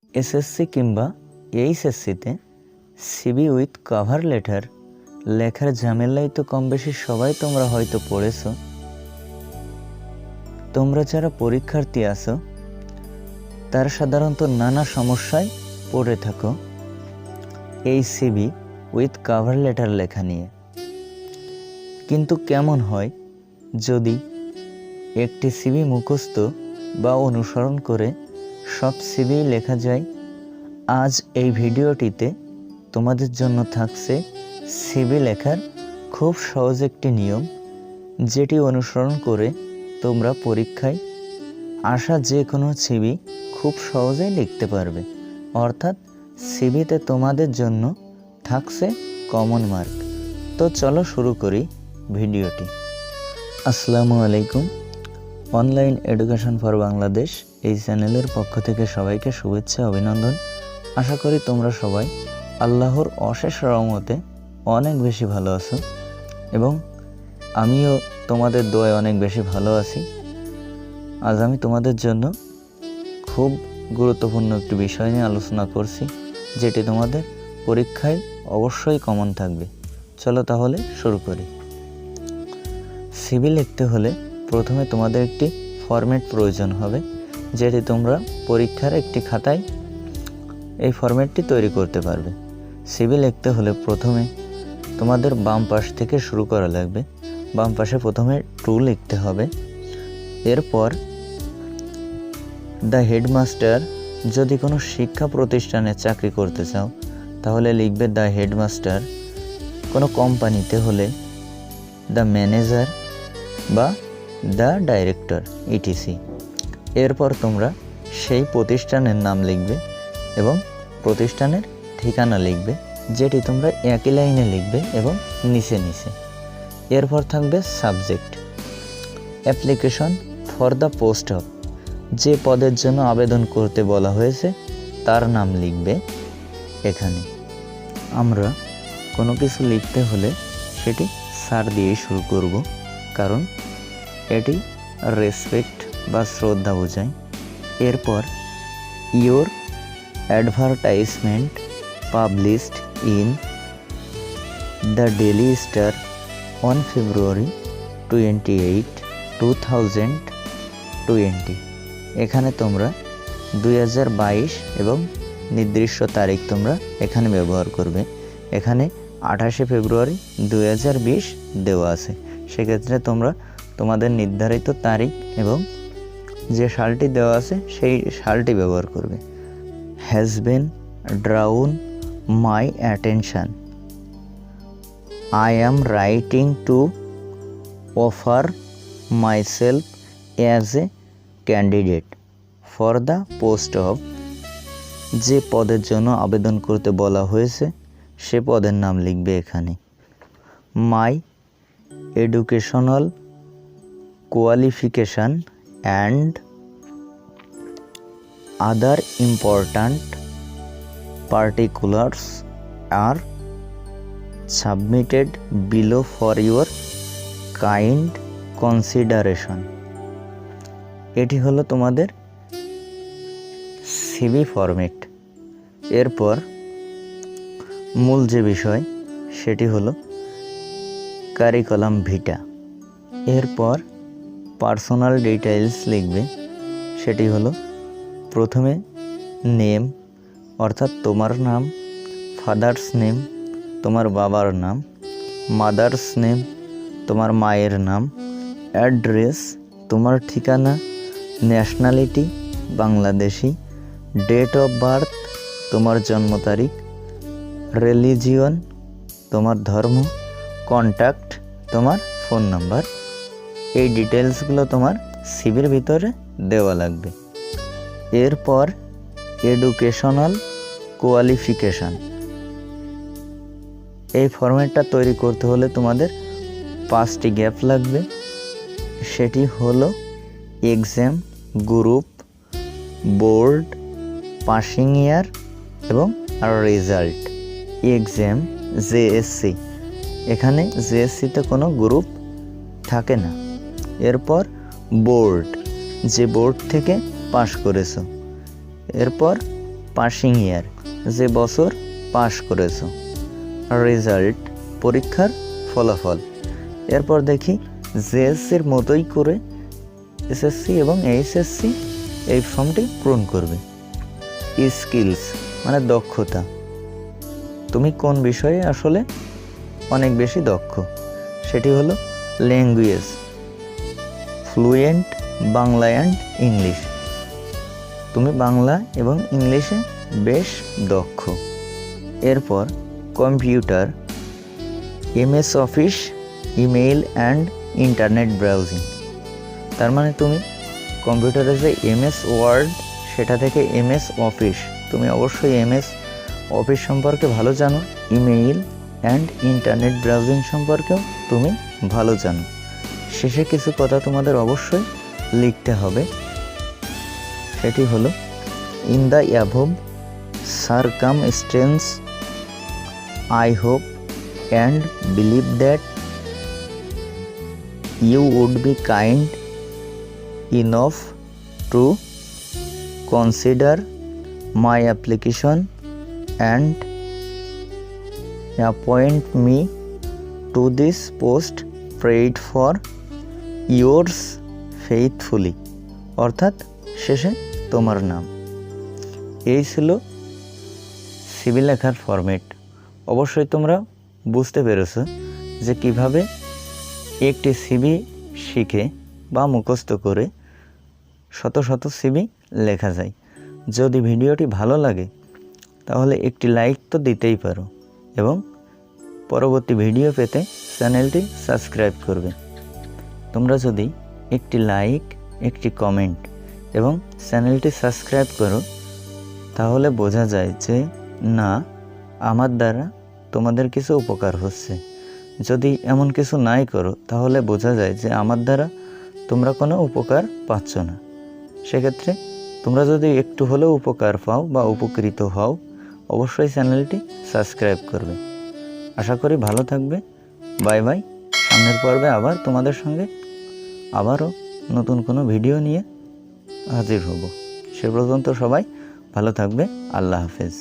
SSC কিংবা এইচএসসিতে CV with cover letter লেখার ঝামেলাই তো কম বেশি সবাই তোমরা হয়তো পড়েছো। তোমরা যারা পরীক্ষার্থী আছো তারা সাধারণত নানা সমস্যায় পড়ে থাকো এই সিভি উইথ কভার লেটার লেখা নিয়ে। কিন্তু কেমন হয় যদি একটি সিভি মুখস্থ বা অনুসরণ করে সব সিভি লেখা যায়? আজ এই ভিডিওটিতে তোমাদের জন্য থাকছে সিভি লেখার খুব সহজ একটি নিয়ম, যেটি অনুসরণ করে তোমরা পরীক্ষায় আসা যে কোনো সিভি খুব সহজেই লিখতে পারবে। অর্থাৎ সিভিতে তোমাদের জন্য থাকছে কমন মার্ক। তো চলো শুরু করি ভিডিওটি। আসসালামু আলাইকুম। অনলাইন এডুকেশন ফর বাংলাদেশ এই চ্যানেলের পক্ষ থেকে সবাইকে শুভেচ্ছা, অভিনন্দন। আশা করি তোমরা সবাই আল্লাহর অশেষ রহমতে অনেক বেশি ভালো আছো এবং আমিও তোমাদের দোয়ায় অনেক বেশি ভালো আছি। আজ আমি তোমাদের জন্য খুব গুরুত্বপূর্ণ একটি বিষয় নিয়ে আলোচনা করছি, যেটি তোমাদের পরীক্ষায় অবশ্যই কমন থাকবে। চলো তাহলে শুরু করি। সিভি লিখতে হলে প্রথমে তোমাদের একটি ফরম্যাট প্রয়োজন হবে, যেটি তোমরা পরীক্ষার একটি খাতায় এই ফরম্যাটটি তৈরি করতে পারবে। সিভি লিখতে হলে প্রথমে তোমাদের বাম পাশ থেকে শুরু করা লাগবে। বাম পাশে প্রথমে টু লিখতে হবে। এরপর দ্য হেডমাস্টার, যদি কোনো শিক্ষা প্রতিষ্ঠানে চাকরি করতে চাও তাহলে লিখবে দ্য হেডমাস্টার। কোনো কোম্পানিতে হলে দ্য ম্যানেজার বা দ্য ডাইরেক্টর ইটিসি। এরপর তোমরা সেই প্রতিষ্ঠানের নাম লিখবে এবং প্রতিষ্ঠানের ঠিকানা লিখবে, যেটি তোমরা একই লাইনে লিখবে এবং নিচে নিচে। এরপর থাকবে subject. Application for the post of, যে পদের জন্য আবেদন করতে বলা হয়েছে তার নাম লিখবে এখানে। আমরা কোনো কিছু লিখতে হলে সেটি স্যার দিয়েই শুরু করব, কারণ এটি রেসপেক্ট বা শ্রদ্ধা বোঝায়। এরপর your advertisement published in the daily star on February 28, 2020। এখানে তোমরা 2022 এবং নির্দিষ্ট তারিখ তোমরা এখানে ব্যবহার করবে। এখানে 28 ফেব্রুয়ারি 2020 দেওয়া আছে, সেক্ষেত্রে তোমরা তোমাদের নির্ধারিত তারিখ এবং যে সালটি দেওয়া আছে সেই সালটি ব্যবহার করবে। Has been drown my attention, I am writing to offer myself as a candidate for the post of, যে পদের জন্য আবেদন করতে বলা হয়েছে সে পদের নাম লিখবে এখানে। My educational qualification and other important particulars R submitted below for your kind consideration. এটি হলো তোমাদের সিভি ফরম্যাট। এরপর মূল যে বিষয় সেটি হলো কারিকুলাম ভিটা। এরপর পার্সোনাল ডিটেইলস লিখবে, সেটি হলো প্রথমে নেম অর্থাৎ তোমার নাম, ফাদার্স নেম তোমার বাবার নাম, মাদার্স নেম তোমার মায়ের নাম, অ্যাড্রেস তোমার ঠিকানা, nationality Bangladeshi, date of birth তোমার জন্ম তারিখ, রিলিজিয়ন তোমার ধর্ম, কন্ট্যাক্ট তোমার ফোন নাম্বার। এই ডিটেলসগুলো তোমার সিভির ভিতরে দেওয়া লাগবে। এরপর এডুকেশনাল কোয়ালিফিকেশান, এই ফরম্যাটটা তৈরি করতে হলে তোমাদের 5টি গ্যাপ লাগবে। সেটি হলো এক্সাম, গ্রুপ, বোর্ড, পাসিং ইয়ার এবং রেজাল্ট। এক্সাম জেএসসি, এখানে জেএসসিতে কোনো গ্রুপ থাকে না। এরপর বোর্ড, যে বোর্ড থেকে পাশ করেছো। এরপর পাসিং ইয়ার, যে বছর পাস করেছো। রেজাল্ট, পরীক্ষার ফলাফল। এরপর দেখি জেএসসির মতোই করে এসএসসি এবং এইচএসসি এই ফর্মটি পূরণ করবে। স্কিলস মানে দক্ষতা, তুমি কোন বিষয়ে আসলে অনেক বেশি দক্ষ, সেটি হলো language, fluent Bangla and English, তুমি বাংলা এবং ইংলিশে বেশ দক্ষ। এরপর computer, MS office, email and internet browsing, তার মানে তুমি কম্পিউটারে যে এমএস ওয়ার্ড সেটা থেকে এমএস অফিস, তুমি অবশ্যই এমএস অফিস সম্পর্কে ভালো জানো, ইমেইল অ্যান্ড ইন্টারনেট ব্রাউজিং সম্পর্কেও তুমি ভালো জানো। শেষে কিছু কথা তোমাদের অবশ্যই লিখতে হবে, সেটি হলো in the above circumstance I hope and believe that you would be kind enough to consider my application and appoint me to this post prayed for yours faithfully, অর্থাৎ শেষে তোমার নাম। এই ছিল সিভি লেখার ফরম্যাট। অবশ্যই তোমরা বুঝতে পেরেছো যে কিভাবে একটি সিভি শিখে বা মুখস্থ করে শত শত সিভি লেখা যায়। যদি ভিডিওটি ভালো লাগে তাহলে একটি লাইক তো দিতেই পারো এবং পরবর্তী ভিডিও পেতে চ্যানেলটি সাবস্ক্রাইব করবে। তোমরা যদি একটি লাইক, একটি কমেন্ট এবং চ্যানেলটি সাবস্ক্রাইব করো তাহলে বোঝা যায় যে না, আমার দ্বারা তোমাদের কিছু উপকার হচ্ছে। যদি এমন কিছু নাই করো তাহলে বোঝা যায় যে আমার দ্বারা তোমরা কোনো উপকার পাচ্ছ না। সেক্ষেত্রে তোমরা যদি একটু হলেও উপকার পাও বা উপকৃত হও অবশ্যই চ্যানেলটি সাবস্ক্রাইব করবে। আশা করি ভালো থাকবে। Bye bye. সামনের পর্বে আবার তোমাদের সঙ্গে আবারও নতুন কোনো ভিডিও নিয়ে হাজির হব। সে পর্যন্ত সবাই ভালো থাকবে। আল্লাহ হাফেজ।